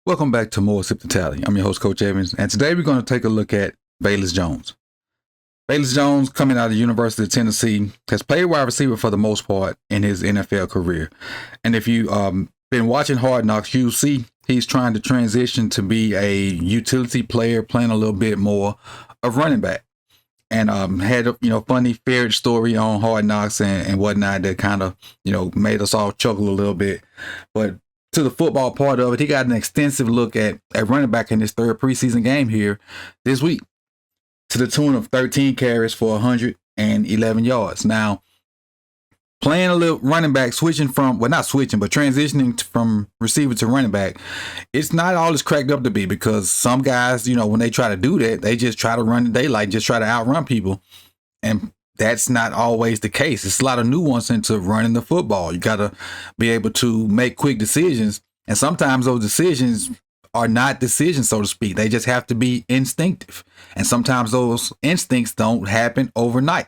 Welcome back to More Sip the Tally. I'm your host, Coach Evans, and today we're going to take a look at Velus Jones. Velus Jones, coming out of the University of Tennessee, has played wide receiver for the most part in his NFL career. And if you've been watching Hard Knocks, you'll see he's trying to transition to be a utility player, playing a little bit more of running back. And had a funny ferret story on Hard Knocks and whatnot that kind of made us all chuckle a little bit. But to the football part of it, he got an extensive look at running back in his third preseason game here this week, to the tune of 13 carries for 111 yards. Now, playing a little running back, transitioning from receiver to running back, it's not all it's cracked up to be, because some guys, when they try to do that, they just try to run the daylight, just try to outrun people. And that's not always the case. It's a lot of nuance into running the football. You got to be able to make quick decisions. And sometimes those decisions are not decisions, so to speak. They just have to be instinctive. And sometimes those instincts don't happen overnight.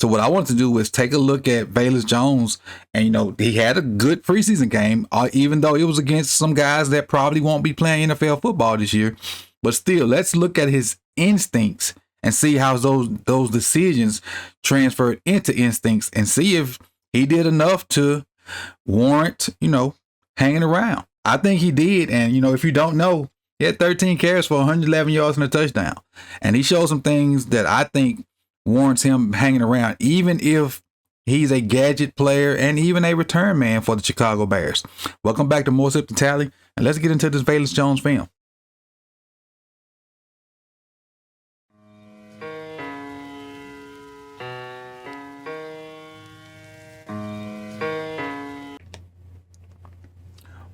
So what I wanted to do was take a look at Velus Jones. And, he had a good preseason game, even though it was against some guys that probably won't be playing NFL football this year. But still, let's look at his instincts and see how those decisions transferred into instincts, and see if he did enough to warrant, hanging around. I think he did. And, if you don't know, he had 13 carries for 111 yards and a touchdown. And he showed some things that I think warrants him hanging around, even if he's a gadget player and even a return man for the Chicago Bears. Welcome back to More Sip the Tally, and let's get into this Velus Jones film.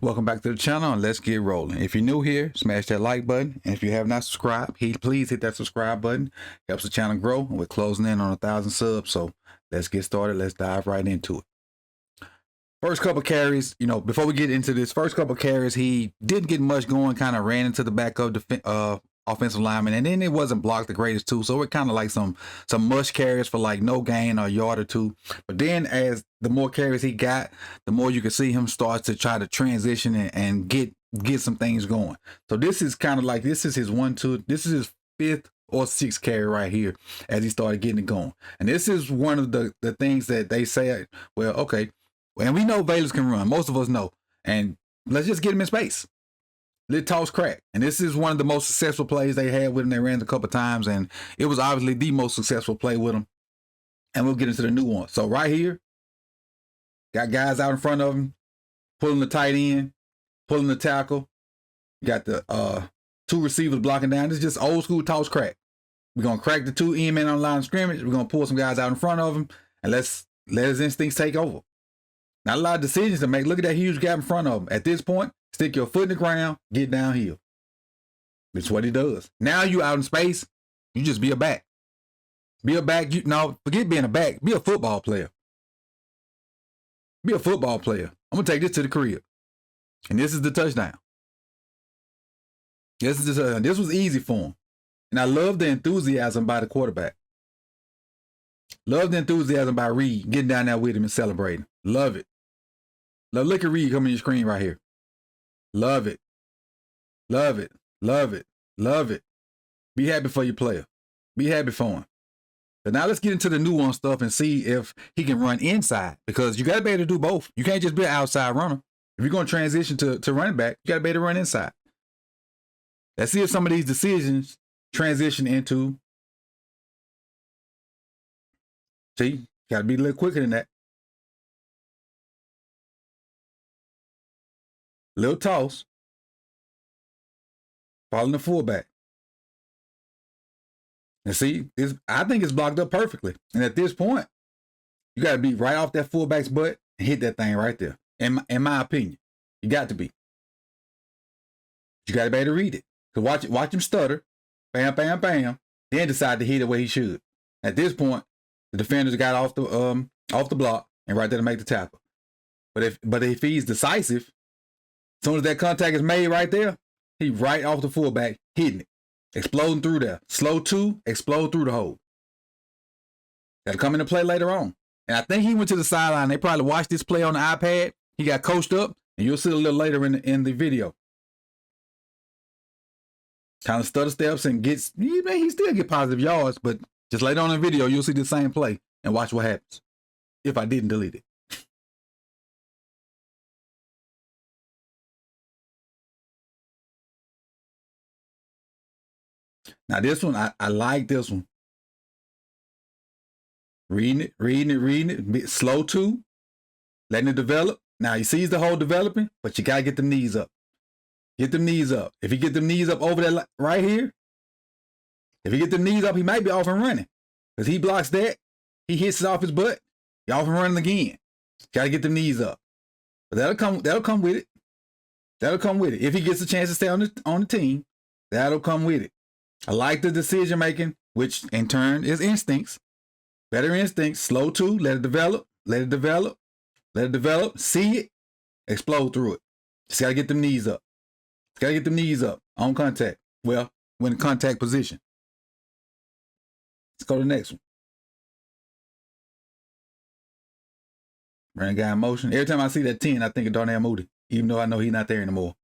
Welcome back to the channel, and let's get rolling. If you're new here, smash that like button. And if you have not subscribed, please hit that subscribe button. Helps the channel grow. And we're closing in on 1,000 subs. So let's get started. Let's dive right into it. First couple carries, before we get into this, first couple carries, he didn't get much going, kind of ran into the back of the offensive lineman, and then it wasn't blocked the greatest too, so it kind of like some mush carries for like no gain or a yard or two. But then as the more carries he got, the more you can see him start to try to transition and get some things going. So this is kind of like, this is his fifth or sixth carry right here as he started getting it going. And this is one of the things that they say, well, okay, and we know Velus can run, most of us know, and let's just get him in space. Let toss crack. And this is one of the most successful plays they had with him. They ran it a couple times, and it was obviously the most successful play with him. And we'll get into the nuance. So right here, got guys out in front of him, pulling the tight end, pulling the tackle. Got the two receivers blocking down. This is just old school toss crack. We're going to crack the two end men on the line of scrimmage. We're going to pull some guys out in front of him, and let's let his instincts take over. Not a lot of decisions to make. Look at that huge gap in front of him. At this point, stick your foot in the ground, get downhill. That's what he does. Now you out in space, you just be a back. Be a back. Forget being a back. Be a football player. Be a football player. I'm going to take this to the crib. And this is the touchdown. This was easy for him. And I love the enthusiasm by the quarterback. Love the enthusiasm by Reed, getting down there with him and celebrating. Love it. Look at Reed coming to your screen right here. Love it. Love it. Love it. Love it. Be happy for your player. Be happy for him. But now let's get into the nuance stuff and see if he can run inside, because you got to be able to do both. You can't just be an outside runner. If you're going to transition to running back, you got to be able to run inside. Let's see if some of these decisions transition into. See, got to be a little quicker than that. Little toss. Following the fullback. And see, I think it's blocked up perfectly. And at this point, you got to be right off that fullback's butt and hit that thing right there. In my opinion, you got to be. You got to be able to read it. Because watch him stutter. Bam, bam, bam. Then decide to hit it where he should. At this point, the defenders got off the block and right there to make the tackle. But if he's decisive, as soon as that contact is made right there, he right off the fullback, hitting it, exploding through there. Slow two, explode through the hole. That'll come into play later on. And I think he went to the sideline. They probably watched this play on the iPad. He got coached up, and you'll see it a little later in the video. kind of stutter steps and gets, he still get positive yards, but just later on in the video, you'll see the same play and watch what happens if I didn't delete it. Now this one, I like this one. Reading it, slow too, letting it develop. Now he sees the hole developing, but you gotta get the knees up. Get them knees up. If he get them knees up over that right here, if he get the knees up, he might be off and running. Because he blocks that, he hits it off his butt, he off and running again. Gotta get them knees up. But that'll come with it. That'll come with it. If he gets a chance to stay on the team, that'll come with it. I like the decision making, which in turn is instincts. Better instincts, slow too, let it develop, see it, explode through it. Just gotta get them knees up. Just gotta get them knees up on contact. Well, when in contact position. Let's go to the next one. Run guy in motion. Every time I see that 10, I think of Darnell Moody, even though I know he's not there anymore.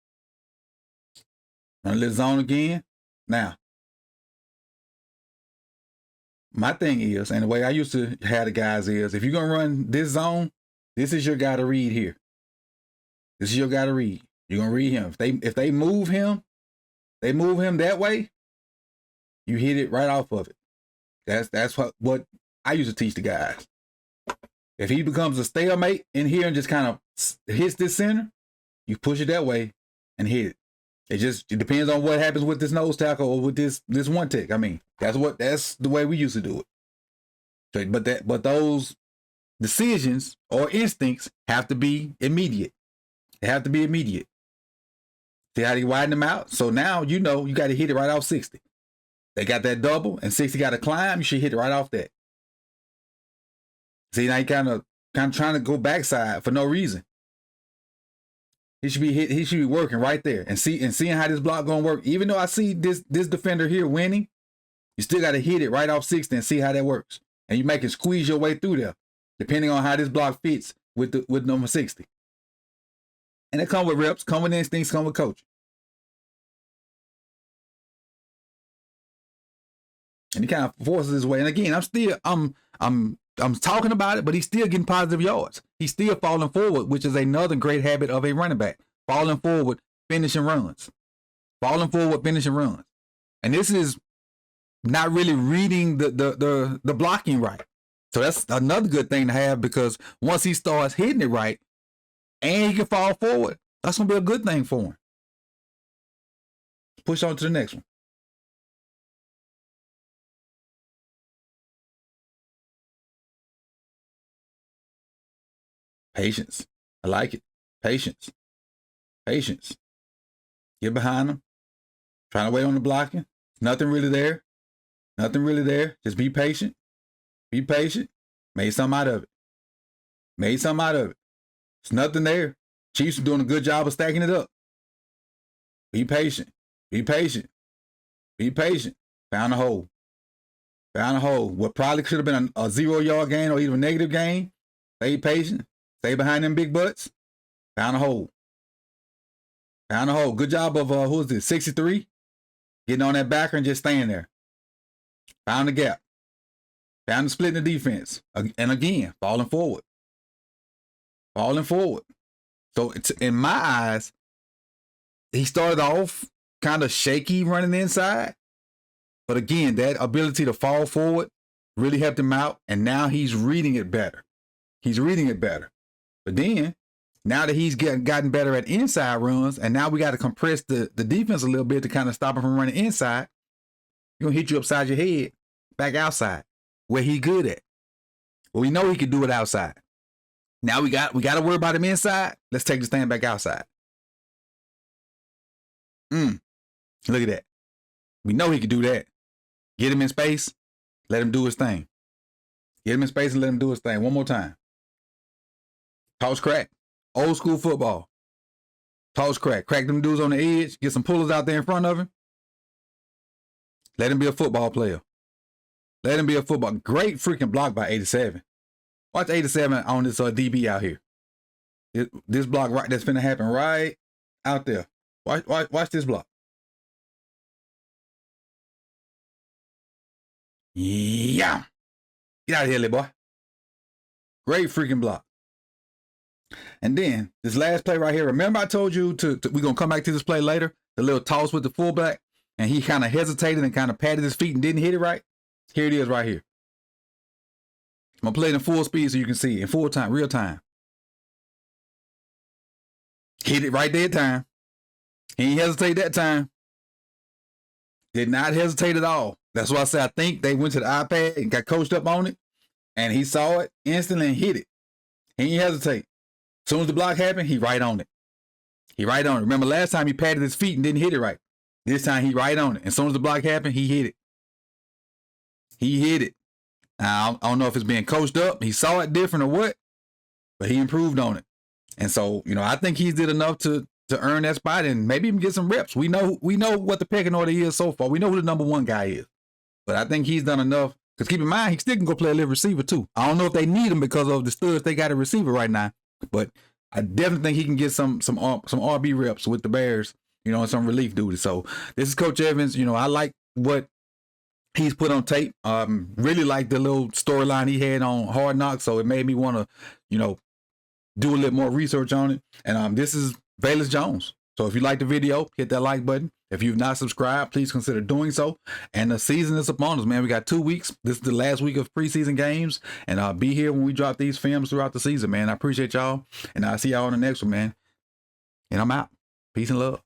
Run a little zone again. Now, my thing is, and the way I used to have the guys is, if you're going to run this zone, this is your guy to read here. This is your guy to read. You're going to read him. If they move him, that way, you hit it right off of it. That's what I used to teach the guys. If he becomes a stalemate in here and just kind of hits this center, you push it that way and hit it. It depends on what happens with this nose tackle or with this one tick. I mean, that's the way we used to do it. So, but those decisions or instincts have to be immediate. They have to be immediate. See how they widen them out? So now you know you got to hit it right off 60. They got that double and 60 got to climb. You should hit it right off that. See, now you kind of trying to go backside for no reason. He should be working right there and seeing how this block gonna work. Even though I see this defender here winning, you still got to hit it right off 60 and see how that works. And you make it squeeze your way through there, depending on how this block fits with number 60. And it come with reps, come with instincts, come with coaching. And he kind of forces his way. And again, I'm talking about it, but he's still getting positive yards. He's still falling forward, which is another great habit of a running back. Falling forward, finishing runs. Falling forward, finishing runs. And this is not really reading the blocking right. So that's another good thing to have, because once he starts hitting it right and he can fall forward, that's going to be a good thing for him. Push on to the next one. Patience. I like it. Patience. Patience. Get behind them. Trying to wait on the blocking. Nothing really there. Nothing really there. Just be patient. Be patient. Made something out of it. Made something out of it. There's nothing there. Chiefs are doing a good job of stacking it up. Be patient. Be patient. Be patient. Found a hole. Found a hole. What probably should have been a 0-yard gain or even a negative gain. Stay patient. Stay behind them big butts. Found a hole. Found a hole. Good job of, who is this, 63? Getting on that backer and just staying there. Found the gap. Found the split in the defense. And again, falling forward. Falling forward. So it's, in my eyes, he started off kind of shaky running inside. But again, that ability to fall forward really helped him out. And now he's reading it better. He's reading it better. But then, now that he's gotten better at inside runs, and now we got to compress the defense a little bit to kind of stop him from running inside, he's going to hit you upside your head, back outside, where he's good at. Well, we know he can do it outside. Now we got to worry about him inside. Let's take the stand back outside. Look at that. We know he can do that. Get him in space, let him do his thing. Get him in space and let him do his thing. One more time. Toss crack. Old school football. Toss crack. Crack them dudes on the edge. Get some pullers out there in front of him. Let him be a football player. Let him be a football. Great freaking block by 87. Watch 87 on this DB out here. This block right that's finna happen right out there. Watch this block. Yeah. Get out of here, little boy. Great freaking block. And then this last play right here. Remember I told you we're going to come back to this play later. The little toss with the fullback. And he kind of hesitated and kind of patted his feet and didn't hit it right. Here it is right here. I'm going to play it in full speed so you can see it in full time, real time. Hit it right there at time. He didn't hesitate that time. Did not hesitate at all. That's why I said I think they went to the iPad and got coached up on it. And he saw it instantly and hit it. He didn't hesitate. As soon as the block happened, he right on it. He right on it. Remember last time he patted his feet and didn't hit it right. This time he right on it. As soon as the block happened, he hit it. He hit it. Now, I don't know if it's being coached up. He saw it different or what, but he improved on it. And so, you know, I think he did enough to earn that spot and maybe even get some reps. We know what the pecking order is so far. We know who the #1 guy is. But I think he's done enough. Because keep in mind, he still can go play a little receiver too. I don't know if they need him because of the studs they got a receiver right now. But I definitely think he can get some RB reps with the Bears, you know, and some relief duty. So this is Coach Evans. You know, I like what he's put on tape. Really like the little storyline he had on Hard Knocks. So it made me want to, you know, do a little more research on it. And this is Velus Jones. So if you like the video, hit that like button. If you've not subscribed, please consider doing so. And the season is upon us, man. We got 2 weeks. This is the last week of preseason games. And I'll be here when we drop these films throughout the season, man. I appreciate y'all. And I'll see y'all on the next one, man. And I'm out. Peace and love.